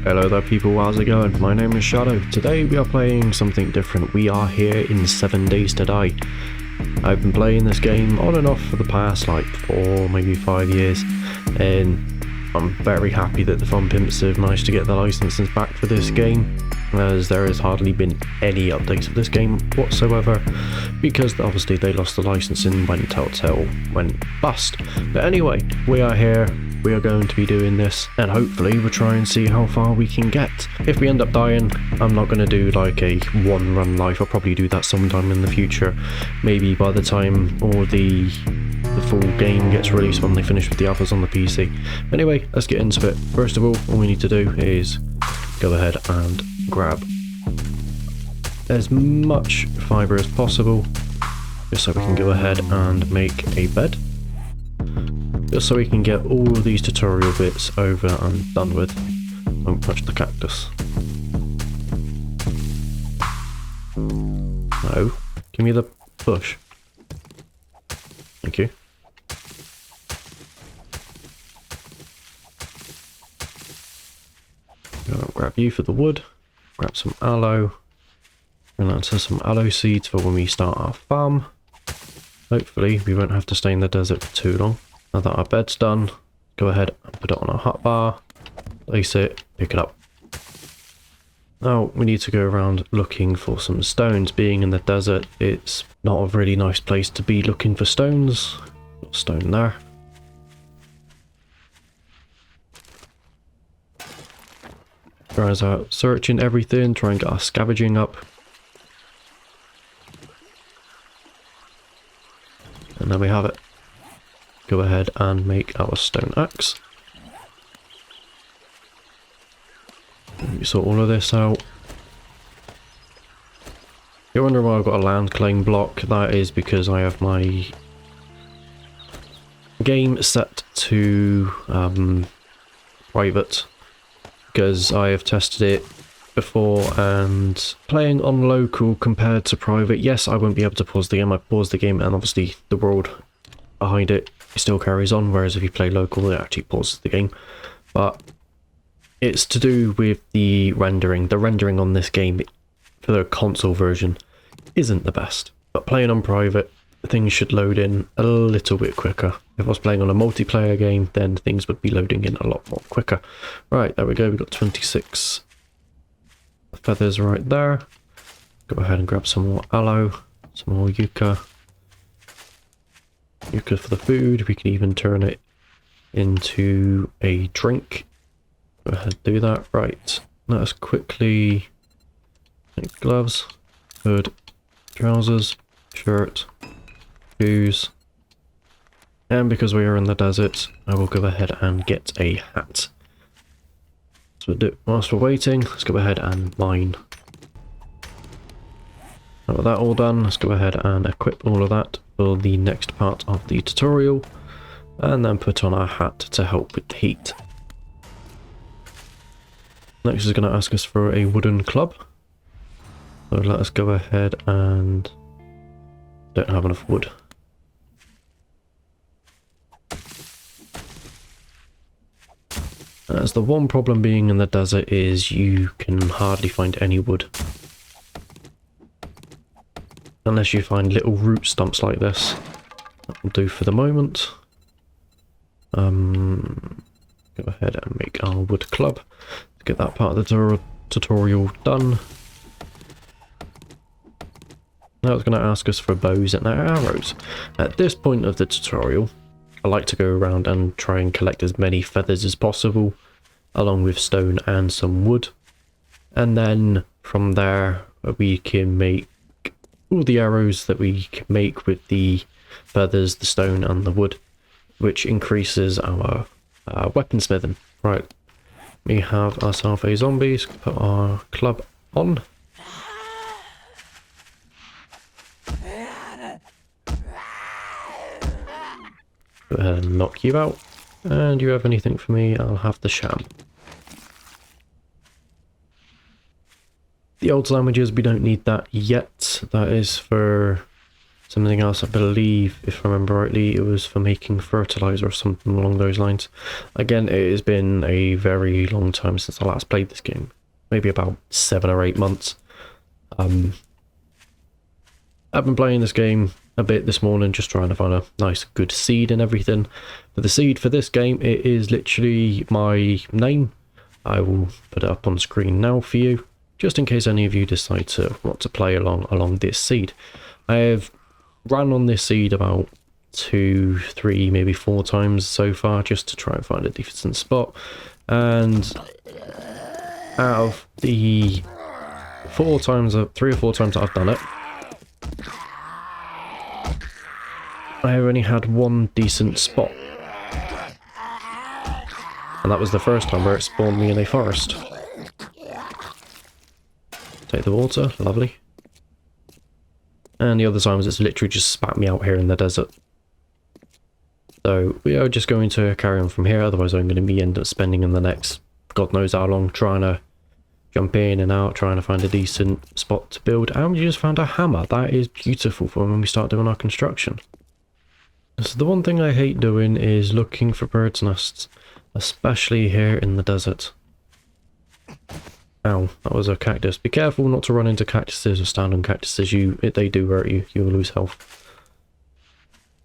Hello there people, how's it going? My name is Shadow. Today we are playing something different. We are here in 7 Days to Die. I've been playing this game on and off for the past like 4, maybe 5 years, and I'm very happy that the Fun Pimps have managed to get the licenses back for this game, as there has hardly been any updates for this game whatsoever, because obviously they lost the licensing when Telltale went bust. But anyway, we are here. We are going to be doing this, and hopefully we'll try and see how far we can get. If we end up dying, I'm not going to do like a one run life. I'll probably do that sometime in the future, maybe by the time all the full game gets released when they finish with the others on the PC. Anyway, let's get into it. First of all we need to do is go ahead and grab as much fibre as possible, just so we can go ahead and make a bed. Just so we can get all of these tutorial bits over and done with. Don't touch the cactus. No, give me the bush. Thank you. I'll grab you for the wood, grab some aloe, and onto some aloe seeds for when we start our farm. Hopefully we won't have to stay in the desert for too long. Now that our bed's done, go ahead and put it on our hotbar, place it, pick it up. Now we need to go around looking for some stones. Being in the desert, it's not a really nice place to be looking for stones. Got a stone there. Guys out searching everything, try and get our scavenging up. And there we have it. Go ahead and make our stone axe. We sort all of this out. You're wondering why I've got a land claim block. That is because I have my game set to private, because I have tested it before, and playing on local compared to private, yes, I won't be able to pause the game. I pause the game and obviously the world behind it still carries on, whereas if you play local it actually pauses the game. But it's to do with the rendering. The rendering on this game for the console version isn't the best, but playing on private things should load in a little bit quicker. If I was playing on a multiplayer game, then things would be loading in a lot more quicker. Right, there we go, we've got 26 feathers right there. Go ahead and grab some more aloe, some more yucca. Yucca for the food. We can even turn it into a drink. Go ahead and do that. Right, let us quickly make gloves, hood, trousers, shirt, shoes, and because we are in the desert, I will go ahead and get a hat. So whilst we're waiting, let's go ahead and mine. Now with that all done, let's go ahead and equip all of that for the next part of the tutorial, and then put on our hat to help with the heat. Next is going to ask us for a wooden club, so let us go ahead and don't have enough wood. As the one problem being in the desert is you can hardly find any wood. Unless you find little root stumps like this. That will do for the moment. Go ahead and make our wood club. Get that part of the tutorial done. Now it's going to ask us for bows and arrows. At this point of the tutorial, I like to go around and try and collect as many feathers as possible, along with stone and some wood. And then from there we can make all the arrows that we can make with the feathers, the stone and the wood, which increases our weaponsmithing. Right, we have ourselves a zombie, so put our club on. Go ahead and knock you out. And you have anything for me? I'll have the sham. The old sandwiches, we don't need that yet. That is for something else. I believe, if I remember rightly, it was for making fertilizer or something along those lines. Again, it has been a very long time since I last played this game. Maybe about 7 or 8 months. I've been playing this game a bit this morning, just trying to find a nice good seed and everything. For the seed for this game, it is literally my name. I will put it up on screen now for you, just in case any of you decide to want to play along this seed. I have ran on this seed about 2, 3, maybe 4 times so far, just to try and find a decent spot. And out of the 3 or 4 times that I've done it, I only had 1 decent spot. And that was the first time where it spawned me in a forest. Take the water, lovely. And the other times it's literally just spat me out here in the desert. So we are just going to carry on from here, otherwise I'm going to end up spending in the next God knows how long trying to jump in and out, trying to find a decent spot to build. And we just found a hammer. That is beautiful for when we start doing our construction. So the one thing I hate doing is looking for birds' nests, especially here in the desert. Ow, that was a cactus. Be careful not to run into cactuses or stand on cactuses. They do hurt you. You will lose health.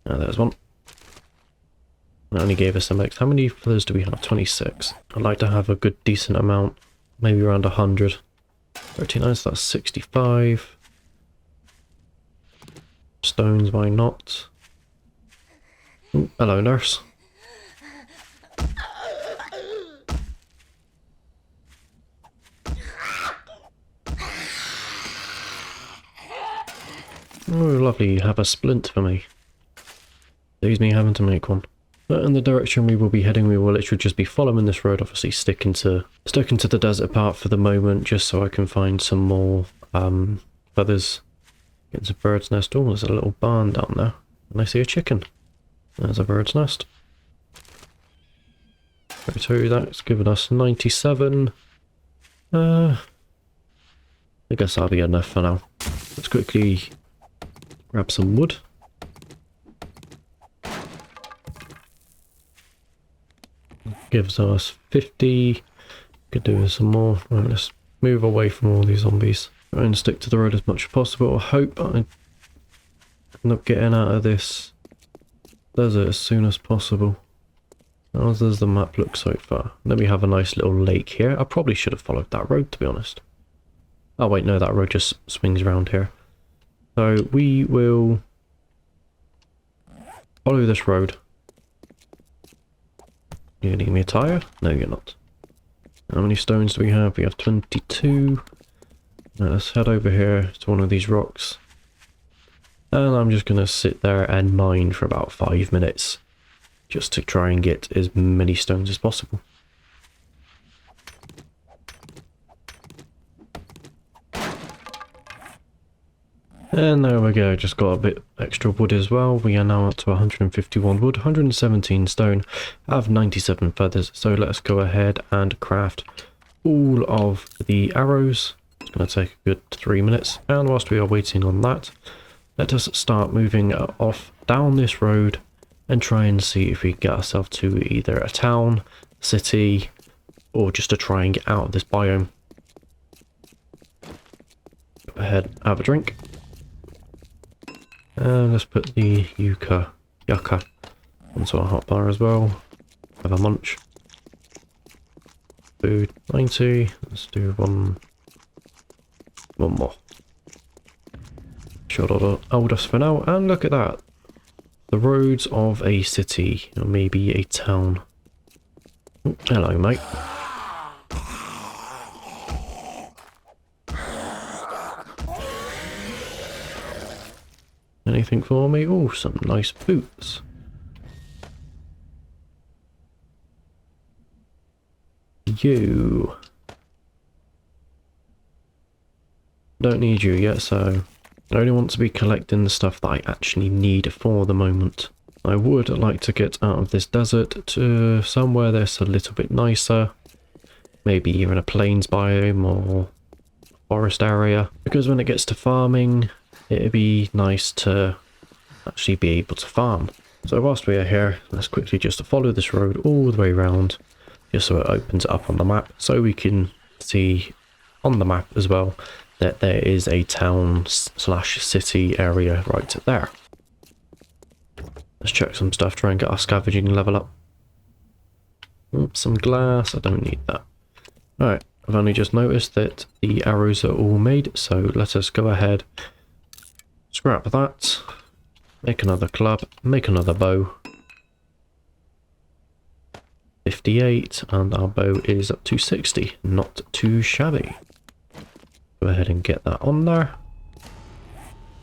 Ah, there's one. That only gave us some X. How many feathers do we have? 26. I'd like to have a good decent amount. Maybe around 100. 39, so that's 65. Stones, why not? Ooh, hello, nurse. Oh, lovely, you have a splint for me. Saves me having to make one. But in the direction we will be heading, we will literally just be following this road, obviously sticking to the desert part for the moment, just so I can find some more feathers. Get some bird's nest. Oh, there's a little barn down there. And I see a chicken. There's a bird's nest. So that's given us 97. I guess that'll be enough for now. Let's quickly grab some wood. Gives us 50. Could do with some more. Right, let's move away from all these zombies. Try and stick to the road as much as possible. I hope I end up getting out of this desert as soon as possible. How does the map look so far? Then we have a nice little lake here. I probably should have followed that road, to be honest. Oh wait, no, that road just swings around here. So we will follow this road. You're gonna give me a tire? No, you're not. How many stones do we have? We have 22. Now let's head over here to one of these rocks. And I'm just gonna sit there and mine for about 5 minutes. Just to try and get as many stones as possible. And there we go, just got a bit extra wood as well. We are now up to 151 wood, 117 stone, I have 97 feathers. So let's go ahead and craft all of the arrows. It's going to take a good 3 minutes. And whilst we are waiting on that, let us start moving off down this road and try and see if we can get ourselves to either a town, city, or just to try and get out of this biome. Go ahead, have a drink. And let's put the yucca onto our hotbar as well. Have a munch. Food 90. Let's do one more. Sure, that'll hold us for now. And look at that. The roads of a city, or maybe a town. Oh, hello, mate. Anything for me? Oh, some nice boots. You. Don't need you yet, so I only want to be collecting the stuff that I actually need for the moment. I would like to get out of this desert to somewhere that's a little bit nicer. Maybe even a plains biome or forest area. Because when it gets to farming, it'd be nice to actually be able to farm. So whilst we are here, let's quickly just follow this road all the way around, just so it opens it up on the map, so we can see on the map as well that there is a town slash city area right there. Let's check some stuff, try and get our scavenging level up. Oops, some glass, I don't need that. Alright, I've only just noticed that the arrows are all made, so let us go ahead, scrap that, make another club, make another bow. 58, and our bow is up to 60, not too shabby. Go ahead and get that on there.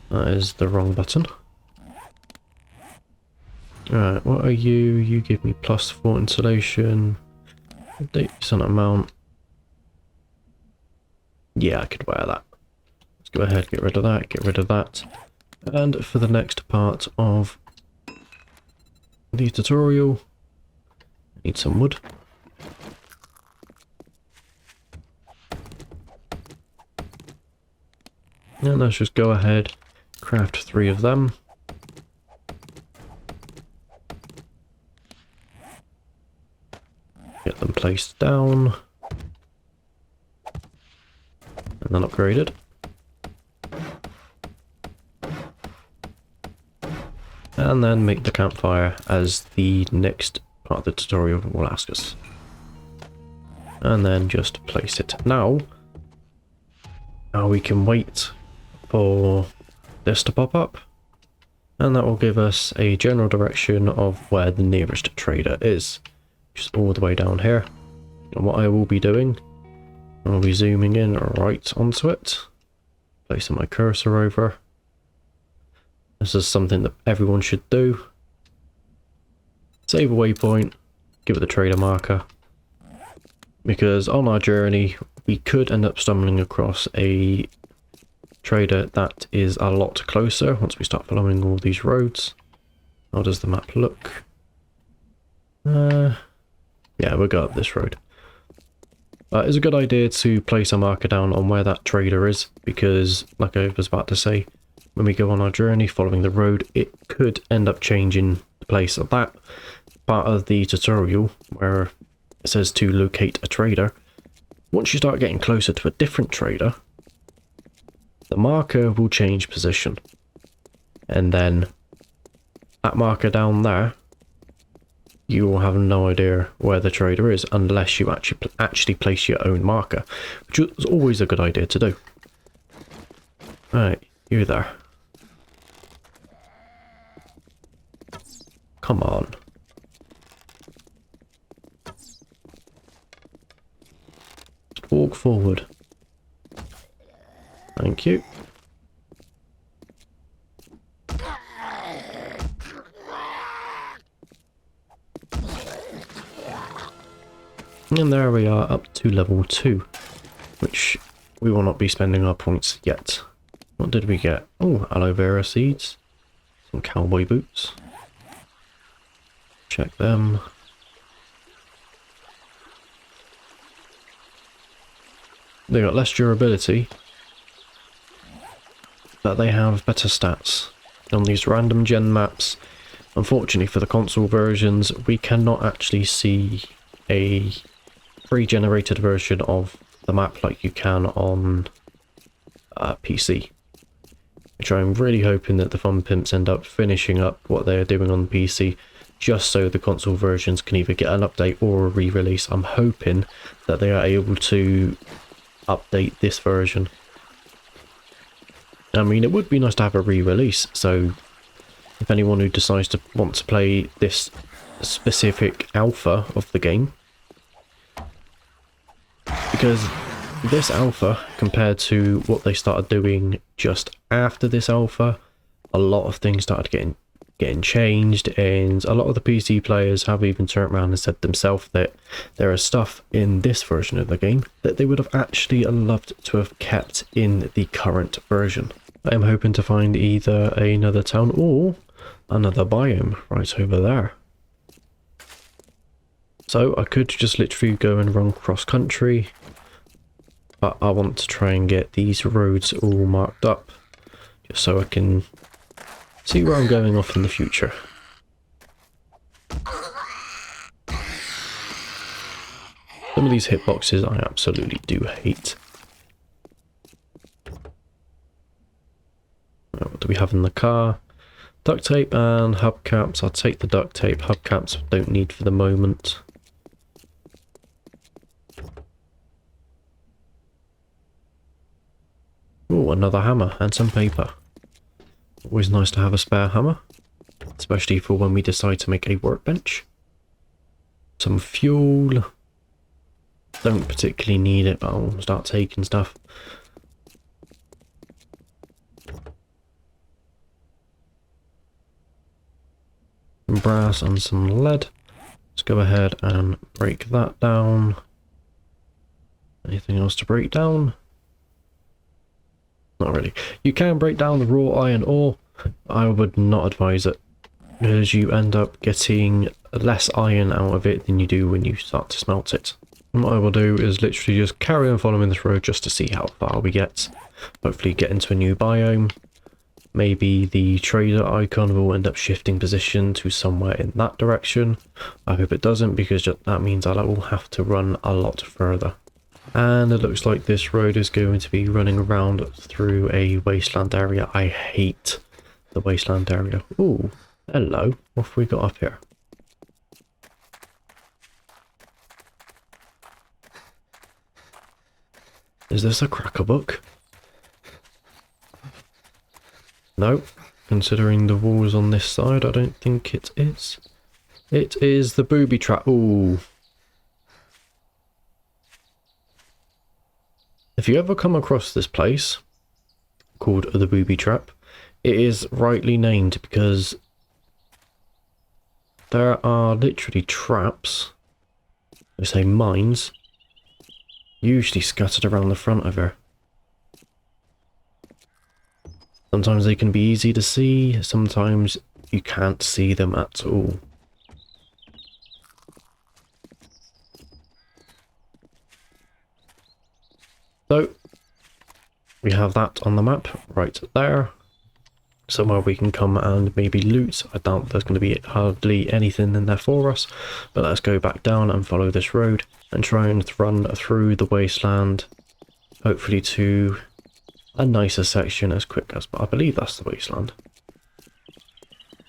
That is the wrong button. Alright, what are you? You give me +4 insulation. Update sun amount. Yeah, I could wear that. Let's go ahead, get rid of that, get rid of that. And for the next part of the tutorial, I need some wood. And let's just go ahead, craft 3 of them. Get them placed down. And then upgraded. And then make the campfire as the next part of the tutorial will ask us. And then just place it. Now we can wait for this to pop up, and that will give us a general direction of where the nearest trader is, just all the way down here. And what I will be doing, I'll be zooming in right onto it, placing my cursor over. This is something that everyone should do. Save a waypoint, give it the trader marker, because on our journey we could end up stumbling across a trader that is a lot closer once we start following all these roads. How does the map look? Yeah, we'll go up this road. It's a good idea to place a marker down on where that trader is, because like I was about to say, when we go on our journey following the road, it could end up changing the place of that part of the tutorial where it says to locate a trader. Once you start getting closer to a different trader, the marker will change position, and then that marker down there, you will have no idea where the trader is unless you actually place your own marker, which is always a good idea to do. Right, you there. Come on. Just walk forward. Thank you. And there we are, up to level 2, which we will not be spending our points yet. What did we get? Oh, aloe vera seeds. Some cowboy boots. Check them. They got less durability, but they have better stats. On these random gen maps, unfortunately for the console versions, we cannot actually see a pre-generated version of the map like you can on PC. Which I'm really hoping that the Fun Pimps end up finishing up what they are doing on the PC, just so the console versions can either get an update or a re-release. I'm hoping that they are able to update this version. I mean, it would be nice to have a re-release, so if anyone who decides to want to play this specific alpha of the game, because this alpha compared to what they started doing just after this alpha, a lot of things started getting changed, and a lot of the PC players have even turned around and said themselves that there is stuff in this version of the game that they would have actually loved to have kept in the current version. I am hoping to find either another town or another biome right over there. So I could just literally go and run cross country, but I want to try and get these roads all marked up just so I can see where I'm going off in the future. Some of these hitboxes I absolutely do hate. What do we have in the car? Duct tape and hubcaps. I'll take the duct tape. Hubcaps don't need for the moment. Oh, another hammer and some paper. Always nice to have a spare hammer, especially for when we decide to make a workbench. Some fuel. Don't particularly need it, but I'll start taking stuff. Some brass and some lead. Let's go ahead and break that down. Anything else to break down? Not really. You can break down the raw iron ore. I would not advise it, because you end up getting less iron out of it than you do when you start to smelt it. And what I will do is literally just carry on following this road just to see how far we get. Hopefully get into a new biome. Maybe the trader icon will end up shifting position to somewhere in that direction. I hope it doesn't, because that means I will have to run a lot further. And it looks like this road is going to be running around through a wasteland area. I hate the wasteland area. Ooh, hello. What have we got up here? Is this a cracker book? No, considering the walls on this side, I don't think it is. It is the booby trap. Ooh. If you ever come across this place called the booby trap, it is rightly named because there are literally traps, they say mines, usually scattered around the front of her. Sometimes they can be easy to see, sometimes you can't see them at all. So, we have that on the map right there. Somewhere we can come and maybe loot. I doubt there's going to be hardly anything in there for us. But let's go back down and follow this road and try and run through the wasteland. Hopefully to a nicer section as quick as... I believe that's the wasteland.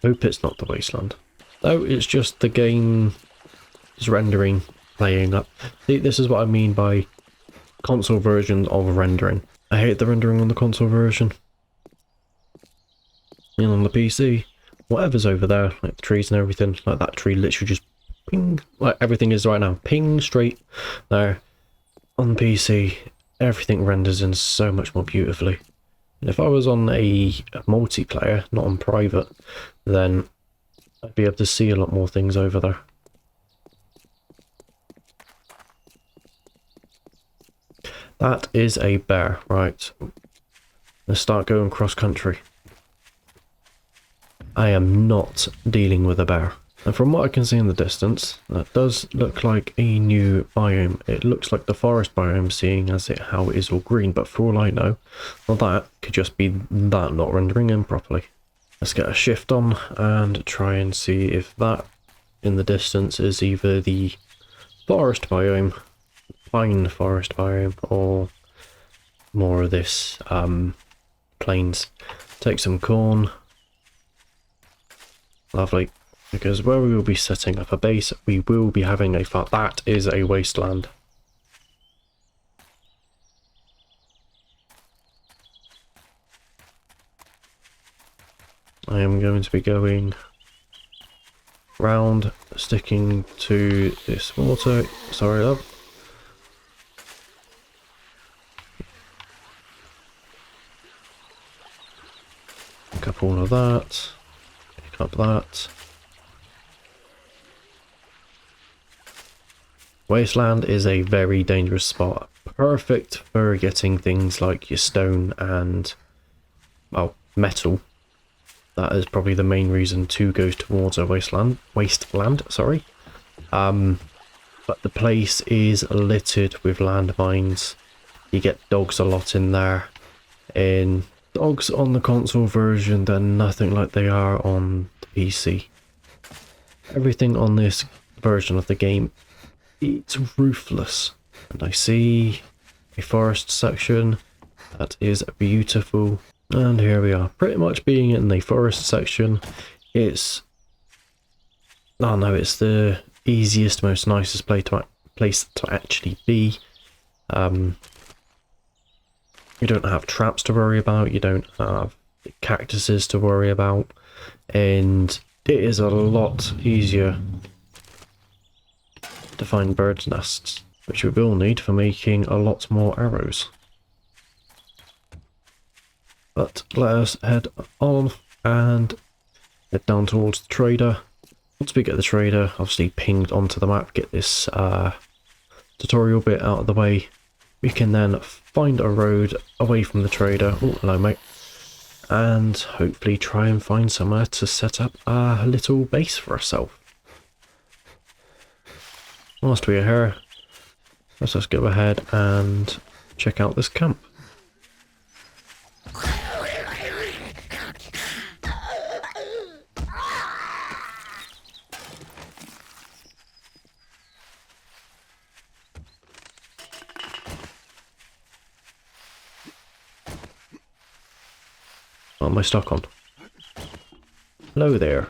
Hope it's not the wasteland. No, it's just the game is rendering, playing up. See, this is what I mean by console versions of rendering. I hate the rendering on the console version. And on the PC, whatever's over there, like the trees and everything, like that tree literally just ping, like everything is right now, ping straight there. On the PC, everything renders in so much more beautifully. And if I was on a multiplayer, not on private, then I'd be able to see a lot more things over there. That is a bear, right. Let's start going cross country. I am not dealing with a bear. And from what I can see in the distance, that does look like a new biome. It looks like the forest biome, seeing as how it is all green, but for all I know, well, that could just be that not rendering in properly. Let's get a shift on and try and see if that in the distance is either the forest biome, pine forest biome, or more of this plains. Take some corn. Lovely. Because where we will be setting up a base, we will be having a farm. That is a wasteland. I am going to be going round, sticking to this water. Sorry, love. Pick up all of that. Pick up that. Wasteland is a very dangerous spot. Perfect for getting things like your stone and, well, metal. That is probably the main reason to go towards a wasteland, sorry. But the place is littered with landmines. You get dogs a lot in there. In dogs on the console version, they're nothing like they are on the PC. Everything on this version of the game, it's ruthless. And I see a forest section that is beautiful. And here we are, pretty much being in the forest section. It's, oh no, it's the easiest, most nicest place to actually be. You don't have traps to worry about, you don't have cactuses to worry about, and it is a lot easier to find birds' nests, which we will need for making a lot more arrows. But let us head on and head down towards the trader. Once we get the trader obviously pinged onto the map, get this tutorial bit out of the way, we can then find a road away from the trader. Oh, hello mate. And hopefully try and find somewhere to set up a little base for ourselves. Whilst we are here, let's just go ahead and check out this camp. What am I stuck on? Hello there.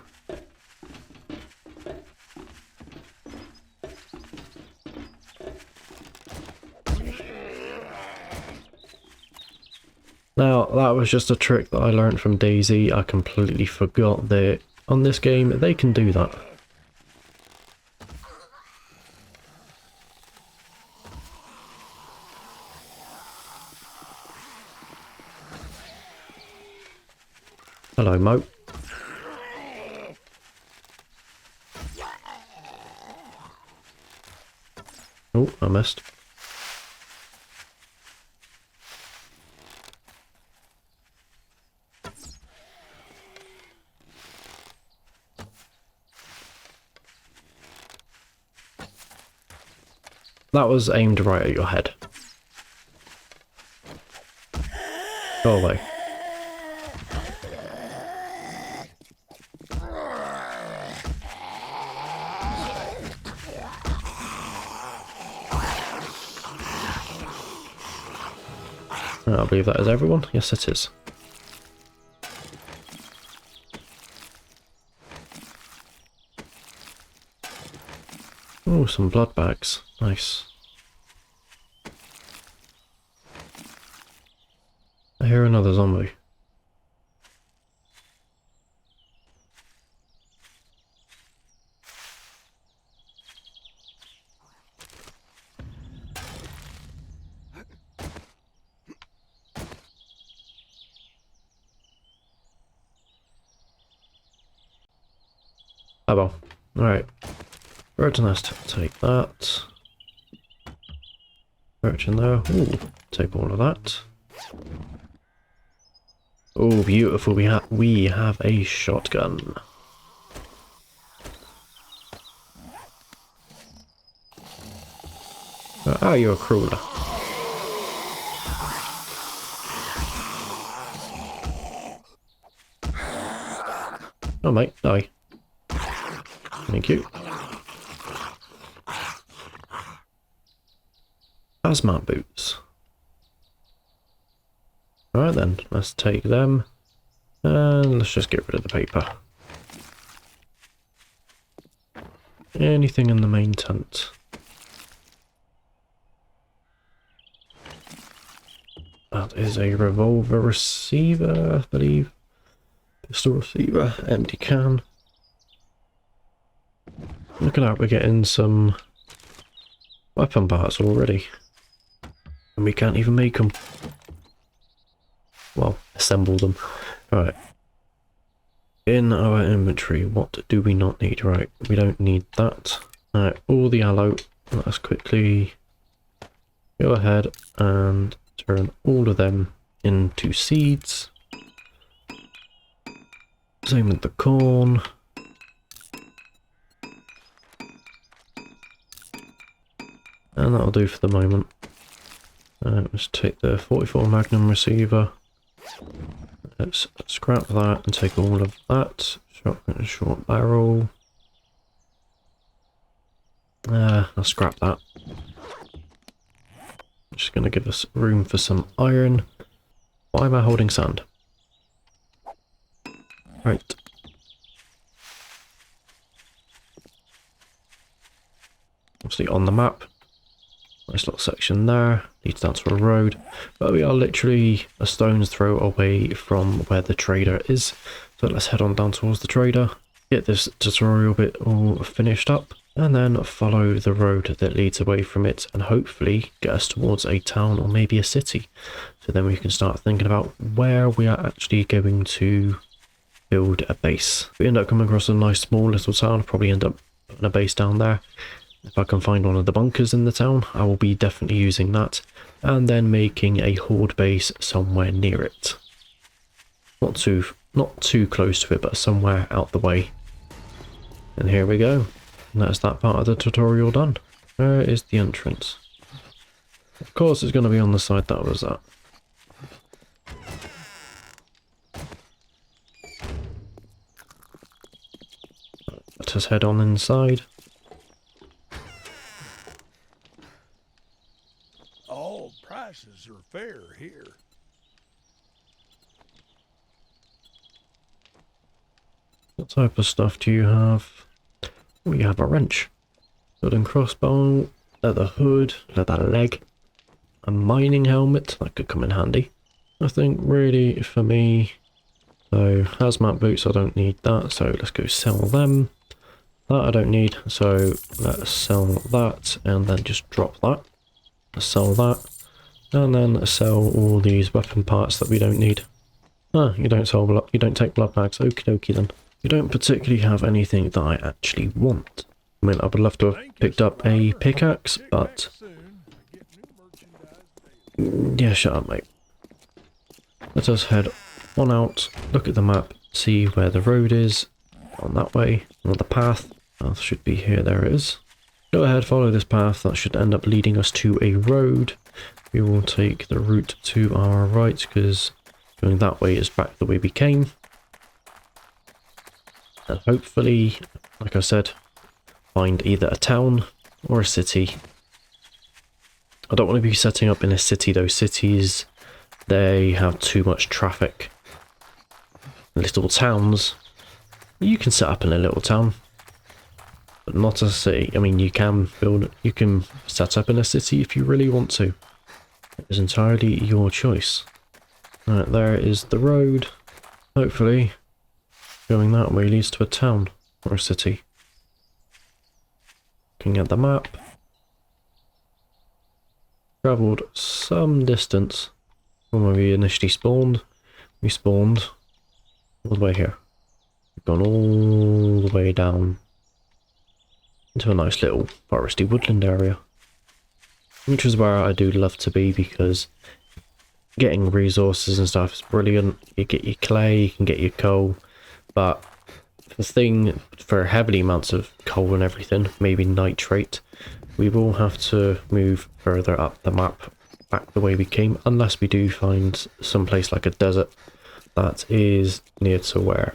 Now, that was just a trick that I learned from Daisy. I completely forgot that on this game they can do that. Hello, Mo. Oh, I missed. That was aimed right at your head. Go away. I believe that is everyone. Yes, it is. Oh, some blood bags. Nice. I hear another zombie. Oh well. Alright. Bird's nest. Take that. Birch in there. Ooh, take all of that. Oh, beautiful. We have a shotgun. Ah, you're a crawler. Oh, mate, die. Thank you. Hazmat boots. Alright then, let's take them. And let's just get rid of the paper. Anything in the main tent? That is a revolver receiver, I believe. Pistol receiver, empty can. Look at that, we're getting some weapon parts already. And we can't even make them. Well, assemble them. Alright. In our inventory, what do we not need? Right, we don't need that. Alright, all the aloe. Let's quickly go ahead and turn all of them into seeds. Same with the corn. And that'll do for the moment. Let's take the 44 Magnum receiver. Let's scrap that and take all of that. Shotgun and short barrel. I'll scrap that. Just going to give us room for some iron. Why am I holding sand? Right. Obviously on the map. Nice little section there. Leads down to a road. But we are literally a stone's throw away from where the trader is. So let's head on down towards the trader. Get this tutorial bit all finished up. And then follow the road that leads away from it. And hopefully get us towards a town or maybe a city. So then we can start thinking about where we are actually going to build a base. If we end up coming across a nice small little town, I'll probably end up putting a base down there. If I can find one of the bunkers in the town, I will be definitely using that. And then making a horde base somewhere near it. Not too close to it, but somewhere out the way. And here we go. And that's that part of the tutorial done. Where is the entrance? Of course it's going to be on the side that was at. Let us head on inside. All prices are fair here. What type of stuff do you have? We have a wrench, wooden crossbow, leather hood, leather leg, a mining helmet, that could come in handy. I think really for me, so hazmat boots, I don't need that, so let's go sell them. That I don't need, so let's sell that and then just drop that. Let's sell that, and then sell all these weapon parts that we don't need. Ah, you don't take blood bags, okie dokie then. You don't particularly have anything that I actually want. I mean, I would love to have picked up a pickaxe, but... yeah, shut up, mate. Let us head on out, look at the map, see where the road is. On that way, on the path. Path should be here, there it is. Go ahead, follow this path, that should end up leading us to a road. We will take the route to our right, because going that way is back the way we came. And hopefully, like I said, find either a town or a city. I don't want to be setting up in a city though. Cities, they have too much traffic. Little towns, you can set up in a little town, but not a city. I mean, you can set up in a city if you really want to. It is entirely your choice. Right, there is the road. Hopefully, going that way leads to a town or a city. Looking at the map. Travelled some distance from where we initially spawned. We spawned all the way here. We've gone all the way down into a nice little foresty woodland area. Which is where I do love to be, because getting resources and stuff is brilliant. You get your clay, you can get your coal, but the thing for heavy amounts of coal and everything, maybe nitrate, we will have to move further up the map back the way we came, unless we do find some place like a desert that is near to where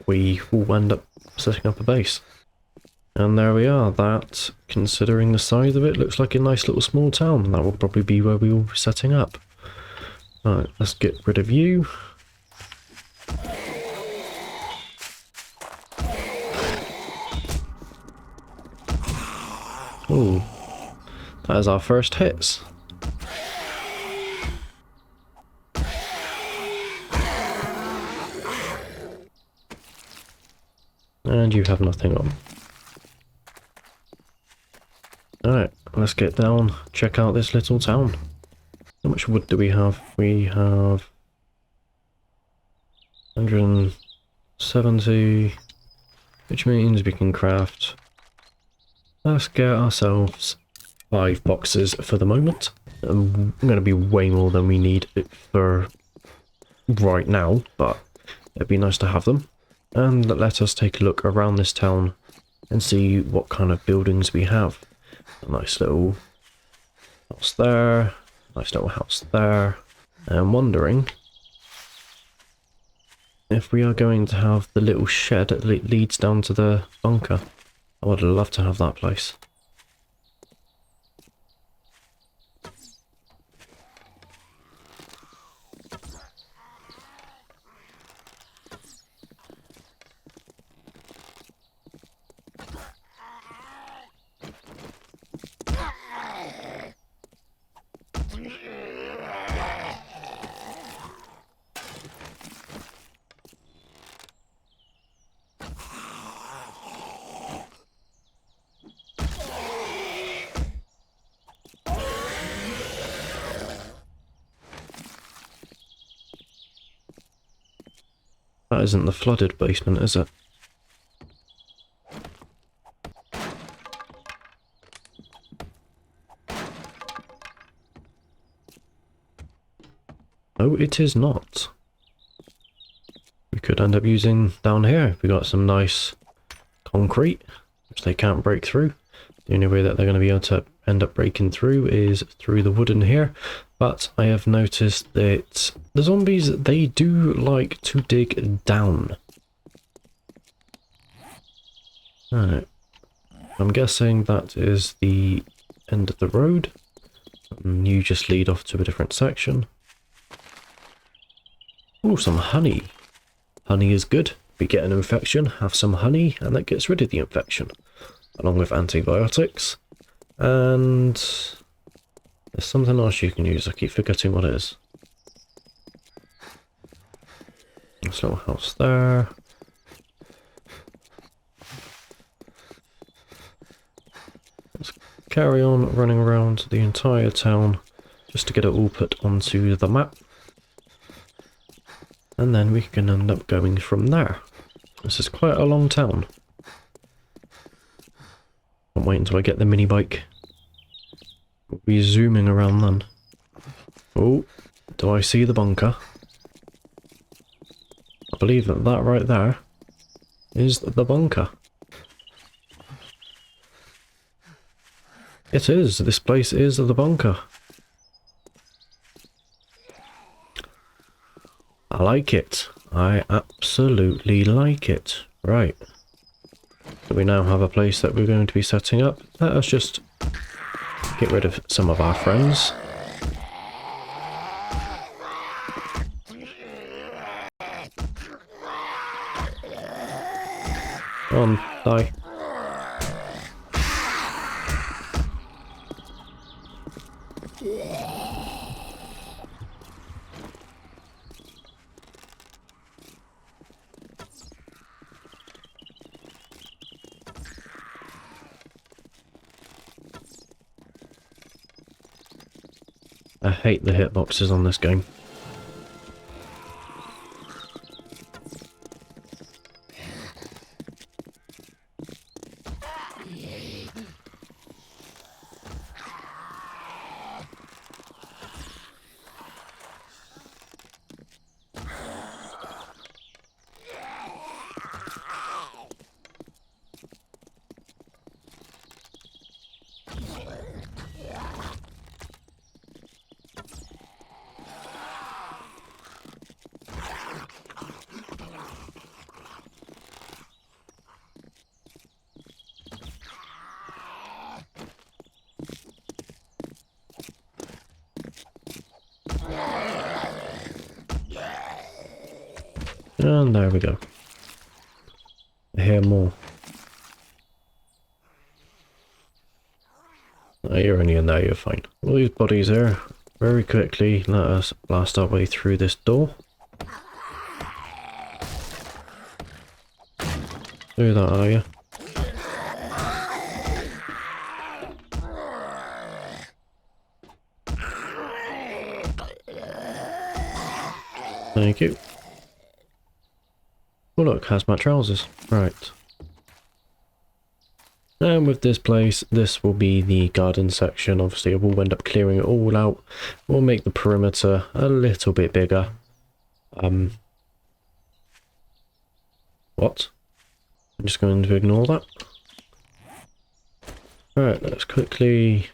we will end up setting up a base. And there we are. That, considering the size of it, looks like a nice little small town. That will probably be where we will be setting up. Alright, let's get rid of you. Oh, that is our first hits. And you have nothing on. Alright, let's get down, check out this little town. How much wood do we have? We have 170, which means we can craft. Let's get ourselves 5 boxes for the moment. I'm going to be way more than we need for right now, but it'd be nice to have them. And let us take a look around this town and see what kind of buildings we have. A nice little house there, nice little house there. I'm wondering if we are going to have the little shed that leads down to the bunker, I would love to have that place. That isn't the flooded basement, is it? No, it is not. We could end up using down here. We got some nice concrete, which they can't break through. The only way that they're going to be able to end up breaking through is through the wood in here. But I have noticed that the zombies, they do like to dig down. Alright. I'm guessing that is the end of the road. And you just lead off to a different section. Oh, some honey. Honey is good. If you get an infection, have some honey, and that gets rid of the infection. Along with antibiotics. And there's something else you can use. I keep forgetting what it is. This little house there. Let's carry on running around the entire town just to get it all put onto the map. And then we can end up going from there. This is quite a long town. Can't wait until I get the mini bike. We'll be zooming around then. Oh, do I see the bunker? I believe that that right there is the bunker. It is. This place is the bunker. I like it. I absolutely like it. Right. So we now have a place that we're going to be setting up. Let us just get rid of some of our friends. Come on, die. I hate the hitboxes on this game. And there we go. I hear more. Oh, you're only in there, you're fine. All these bodies here. Very quickly, let us blast our way through this door. Do that, are you? Thank you. Oh look, hazmat trousers. Right. And with this place, this will be the garden section. Obviously, we'll end up clearing it all out. We'll make the perimeter a little bit bigger. What? I'm just going to ignore that. Alright, let's quickly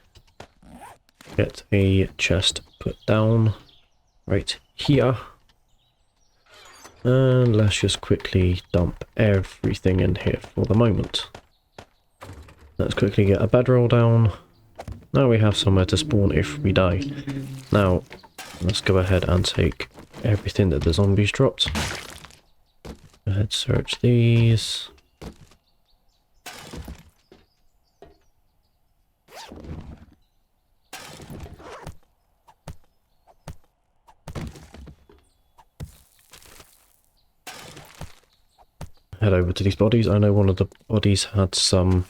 get a chest put down right here. And let's just quickly dump everything in here for the moment. Let's quickly get a bedroll down. Now we have somewhere to spawn if we die. Now, let's go ahead and take everything that the zombies dropped. Go ahead, search these. Head over to these bodies. I know one of the bodies had some...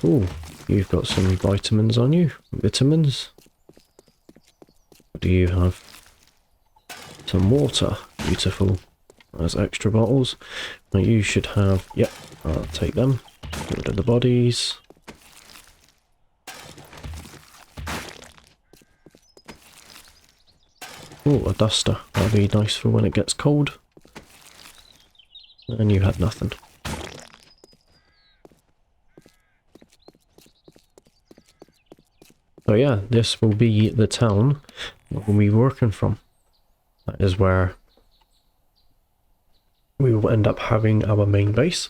ooh, you've got some vitamins on you. Vitamins. What do you have? Some water. Beautiful. There's extra bottles. Now you should have... Yep, I'll take them. Get rid of the bodies. Oh, a duster. That'd be nice for when it gets cold. And you had nothing. So yeah, this will be the town we'll be working from. That is where we will end up having our main base.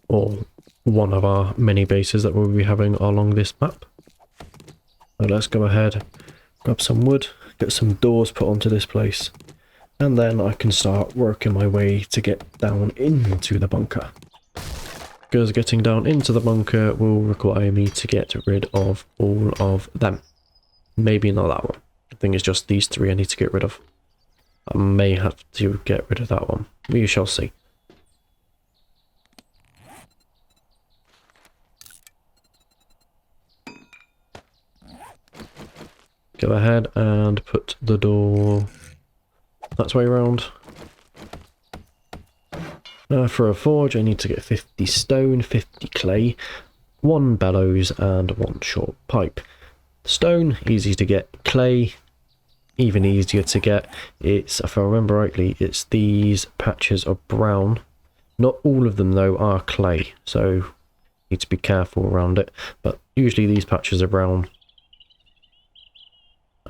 Or one of our many bases that we'll be having along this map. So let's go ahead, grab some wood, get some doors put onto this place. And then I can start working my way to get down into the bunker. Because getting down into the bunker will require me to get rid of all of them. Maybe not that one. I think it's just these three I need to get rid of. I may have to get rid of that one. We shall see. Go ahead and put the door... That's way around. For a forge I need to get 50 stone, 50 clay, 1 bellows and 1 short pipe. Stone, easy to get. Clay, even easier to get. It's, if I remember rightly, it's these patches of brown. Not all of them though are clay, so need to be careful around it. But usually these patches are brown.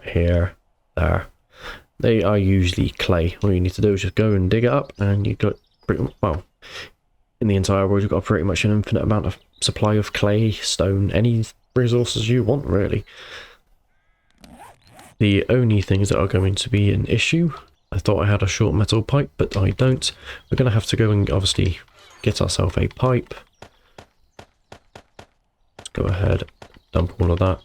Here, there. They are usually clay. All you need to do is just go and dig it up and you got pretty well, in the entire world you've got pretty much an infinite amount of supply of clay, stone, any resources you want really. The only things that are going to be an issue, I thought I had a short metal pipe but I don't. We're going to have to go and obviously get ourselves a pipe. Let's go ahead, dump all of that.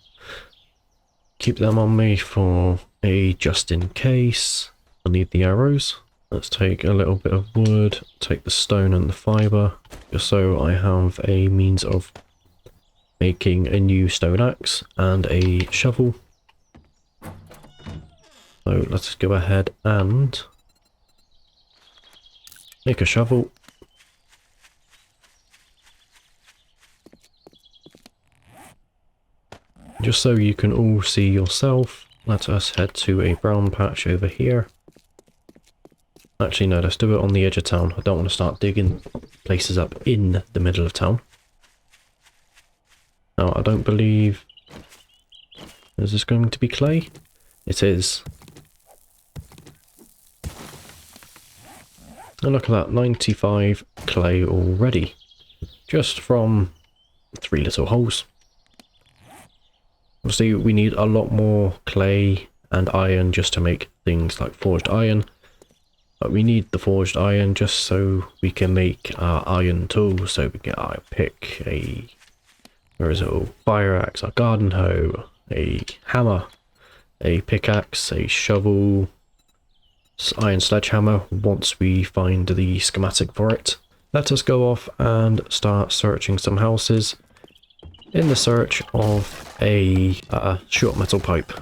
Keep them on me for a just in case. I need the arrows. Let's take a little bit of wood, take the stone and the fibre, just so I have a means of making a new stone axe and a shovel. So let's go ahead and make a shovel. Just so you can all see yourself, let us head to a brown patch over here. Actually, no, let's do it on the edge of town. I don't want to start digging places up in the middle of town. Now, I don't believe... Is this going to be clay? It is. And look at that, 95 clay already. Just from 3 little holes. Obviously, we need a lot more clay and iron just to make things like forged iron. But we need the forged iron just so we can make our iron tools. So we get our pick, a fire axe, a garden hoe, a hammer, a pickaxe, a shovel, iron sledgehammer once we find the schematic for it. Let us go off and start searching some houses in the search of a short metal pipe.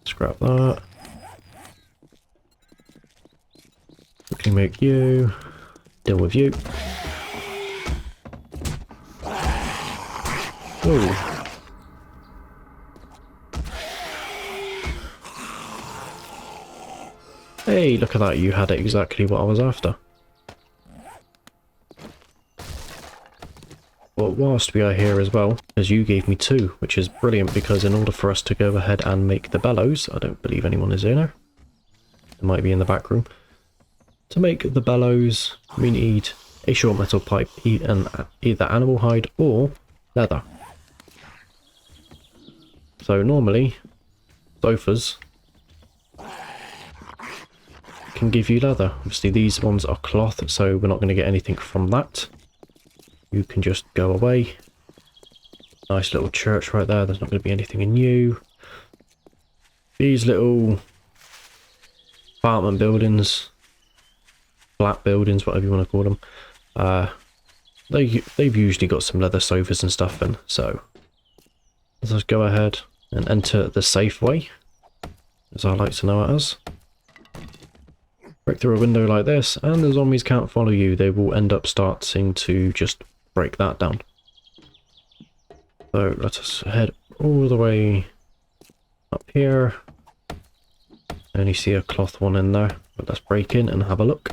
Scrap that. Quickly make you. Deal with you. Whoa. Hey, look at that, you had exactly what I was after. But whilst we are here as well, as you gave me 2, which is brilliant, because in order for us to go ahead and make the bellows, I don't believe anyone is in there. It might be in the back room. To make the bellows, we need a short metal pipe, either animal hide or leather. So normally, sofas can give you leather. Obviously these ones are cloth, so we're not going to get anything from that. You can just go away. Nice little church right there. There's not going to be anything in you. These little apartment buildings, flat buildings, whatever you want to call them, they've usually got some leather sofas and stuff in. So let's just go ahead and enter the safe way, as I like to know it as. Break through a window like this, and the zombies can't follow you. They will end up starting to just break that down. So let us head all the way up here. I only see a cloth one in there, but let's break in and have a look.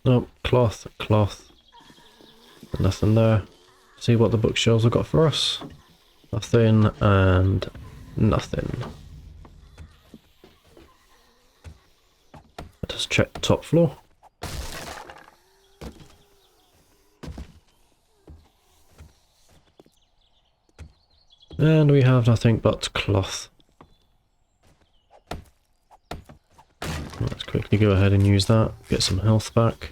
Nope, cloth, nothing there. See what the bookshelves have got for us. Nothing and nothing. Let us check the top floor. And we have nothing but cloth. Let's quickly go ahead and use that, get some health back.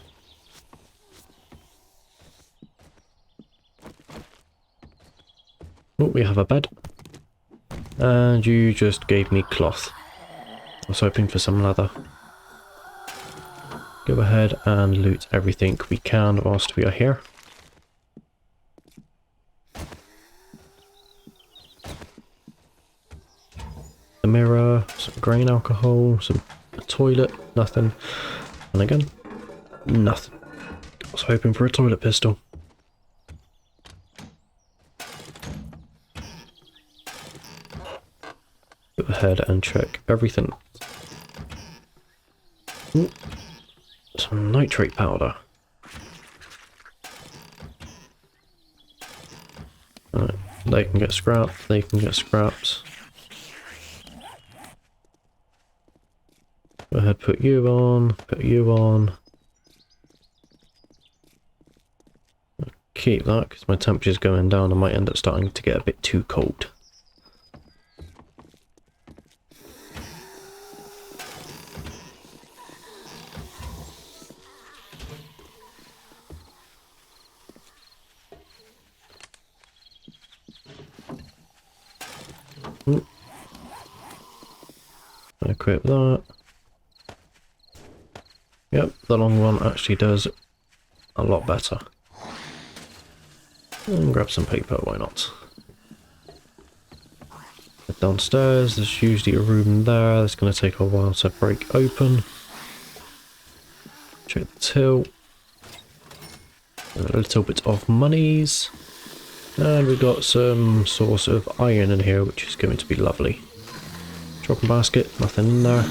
Oh, we have a bed. And you just gave me cloth. I was hoping for some leather. Go ahead and loot everything we can whilst we are here. A mirror, some grain alcohol, a toilet, nothing. And again, nothing. I was hoping for a toilet pistol. Go ahead and check everything. Ooh, some nitrate powder. Alright, they can get scrapped, they can get scrapped. Go ahead, put you on, put you on. Keep that, because my temperature's going down. I might end up starting to get a bit too cold. Equip that. Yep, the long one actually does a lot better. And grab some paper, why not? Head downstairs, there's usually a room there. It's going to take a while to break open. Check the till. A little bit of monies. And we've got some source of iron in here, which is going to be lovely. Dropping basket, nothing in there.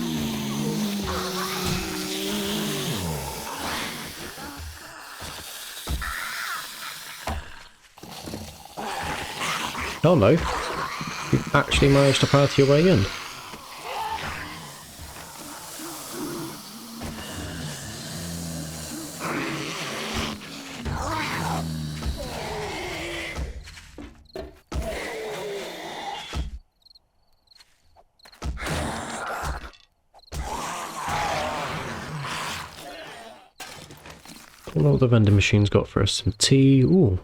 Oh no, you actually managed to path your way in. What the vending machine's got for us? Some tea, ooh,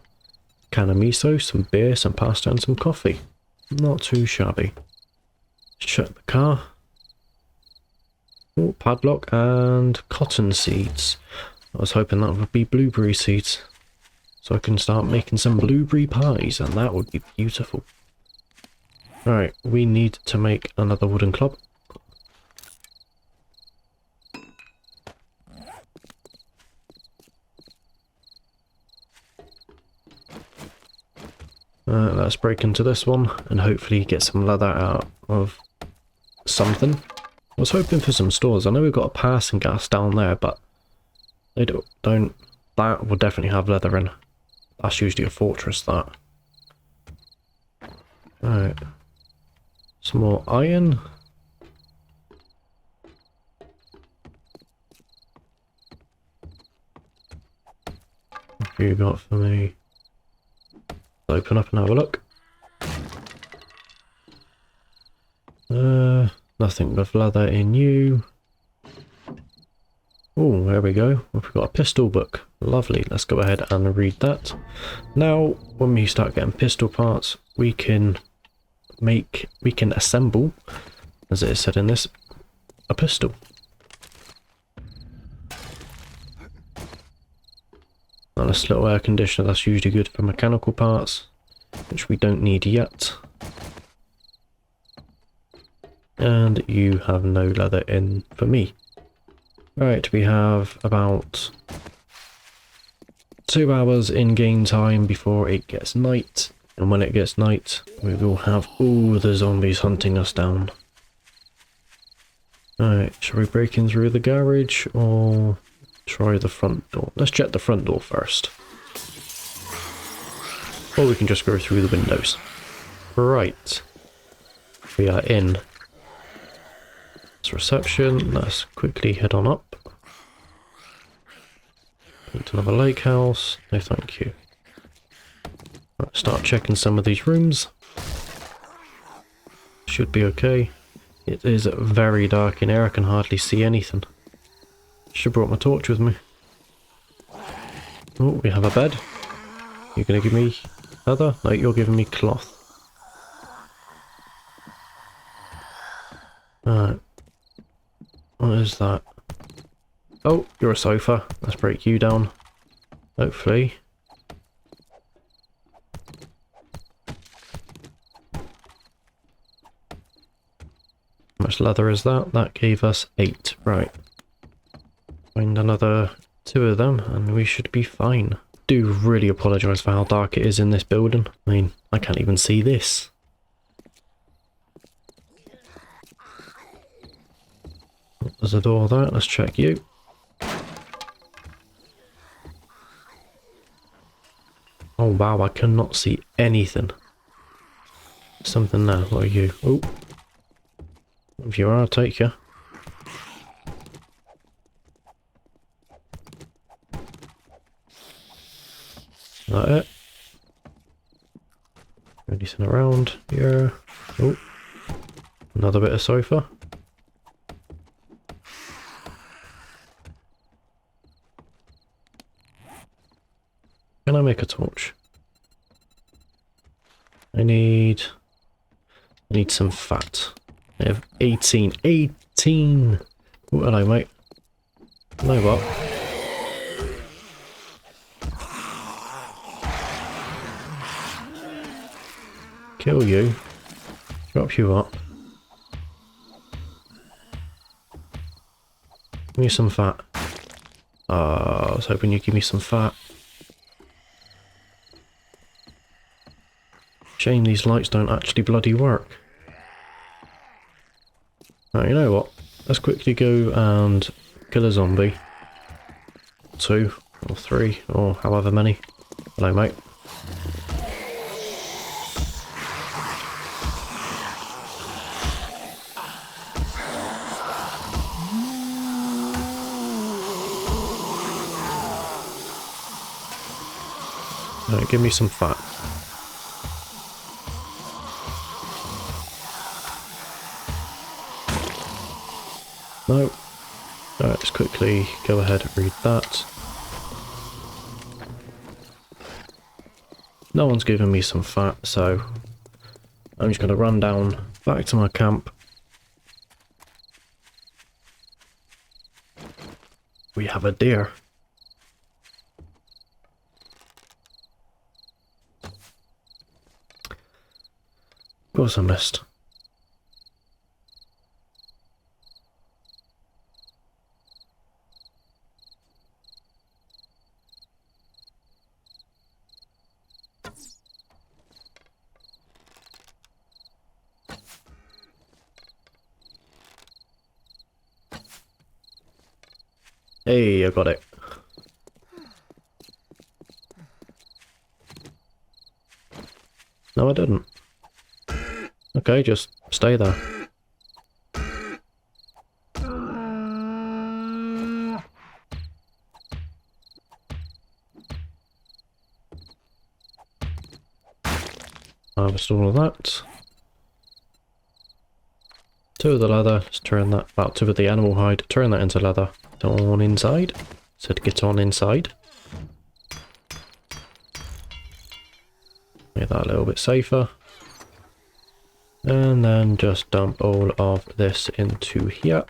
can of miso, some beer, some pasta and some coffee. Not too shabby. Shut the car. Ooh, padlock and cotton seeds. I was hoping that would be blueberry seeds. So I can start making some blueberry pies, and that would be beautiful. Alright, we need to make another wooden club. Let's break into this one and hopefully get some leather out of something. I was hoping for some stores. I know we've got a passing gas down there, but they don't That will definitely have leather in. That's usually a fortress, that. Alright. Some more iron. What have you got for me? Open up and have a look. Nothing with leather in you. Oh, there we go. We've got a pistol book. Lovely. Let's go ahead and read that. Now, when we start getting pistol parts, we can assemble, as it is said in this, a pistol. And this little air conditioner, that's usually good for mechanical parts, which we don't need yet. And you have no leather in for me. Right, we have about 2 hours in game time before it gets night. And when it gets night, we will have all the zombies hunting us down. Alright, shall we break in through the garage or try the front door? Let's check the front door first. Or we can just go through the windows. Right. We are in. It's reception. Let's quickly head on up. Need another lake house. No thank you. Right, start checking some of these rooms. Should be okay. It is very dark in here. I can hardly see anything. Should have brought my torch with me. Oh, we have a bed. You're going to give me leather? No, you're giving me cloth. Alright. What is that? Oh, you're a sofa. Let's break you down. Hopefully. How much leather is that? That gave us 8. Right. Find another 2 of them and we should be fine. Do really apologise for how dark it is in this building. I mean, I can't even see this. There's a door there. Let's check you. Oh wow, I cannot see anything. Something there. What are you? Oh. If you are, I'll take you. Is that it? Anything around here? Oh. Another bit of sofa. Can I make a torch? I need some fat. I have 18. 18! Oh, hello, mate. Hello, what? Kill you. Drop you up. Give me some fat. I was hoping you'd give me some fat. Shame these lights don't actually bloody work. Right, you know what? Let's quickly go and kill a zombie. 2 or 3 or however many. Hello, mate. Right, give me some fat. No. Alright, let's quickly go ahead and read that. No one's giving me some fat, so I'm just going to run down back to my camp. We have a deer. Of course I missed. Hey, I got it. No, I didn't. Okay, just stay there. Harvest all of that. 2 of the leather, let's turn that, about 2 of the animal hide, turn that into leather. Get on inside. Said get on inside. Make that a little bit safer. And then just dump all of this into here.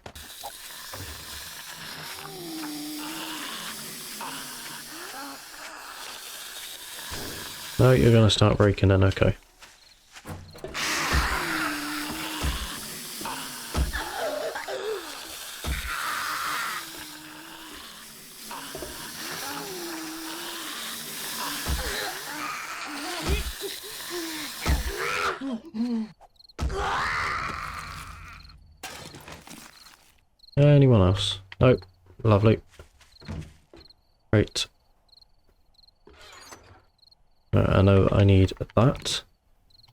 No, you're going to start breaking in, okay. Anyone else? Nope. Lovely. Great. I know I need that.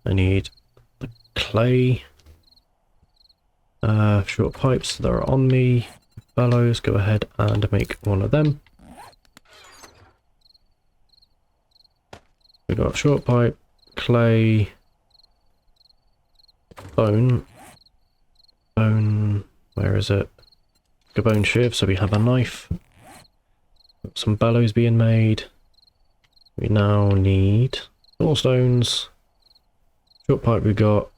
I need the clay. Short pipes that are on me. Bellows, go ahead and make one of them. We got short pipe, clay, bone, where is it? A bone shiv, so we have a knife. Got some bellows being made. We now need stones. Short pipe we got.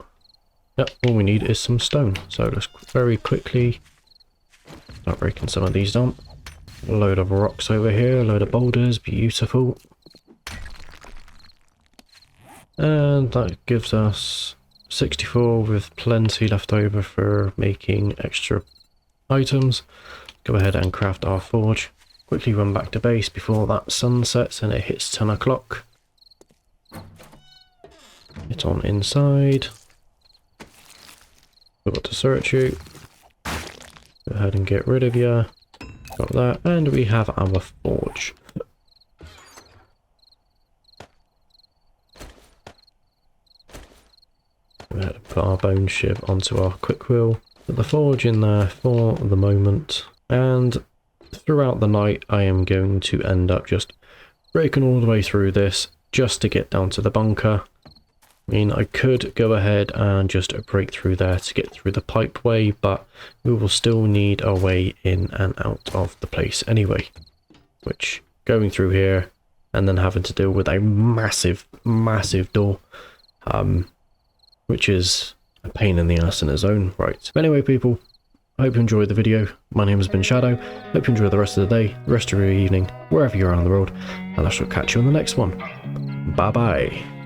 Yep, all we need is some stone. So let's very quickly start breaking some of these down. A load of rocks over here, a load of boulders, beautiful. And that gives us 64 with plenty left over for making extra items. Go ahead and craft our forge. Quickly run back to base before that sun sets and it hits 10 o'clock. Get on inside. Got to search you. Go ahead and get rid of you. Got that, and we have our forge. Go ahead and put our bone shiv onto our quick wheel. Put the forge in there for the moment, and throughout the night I am going to end up just breaking all the way through this just to get down to the bunker. I mean, I could go ahead and just break through there to get through the pipeway, but we will still need a way in and out of the place anyway. Which, going through here and then having to deal with a massive, massive door, which is a pain in the ass in its own right. But anyway, people, I hope you enjoyed the video. My name has been Shadow. Hope you enjoy the rest of the day, the rest of your evening, wherever you are on the road, and I shall catch you on the next one. Bye bye.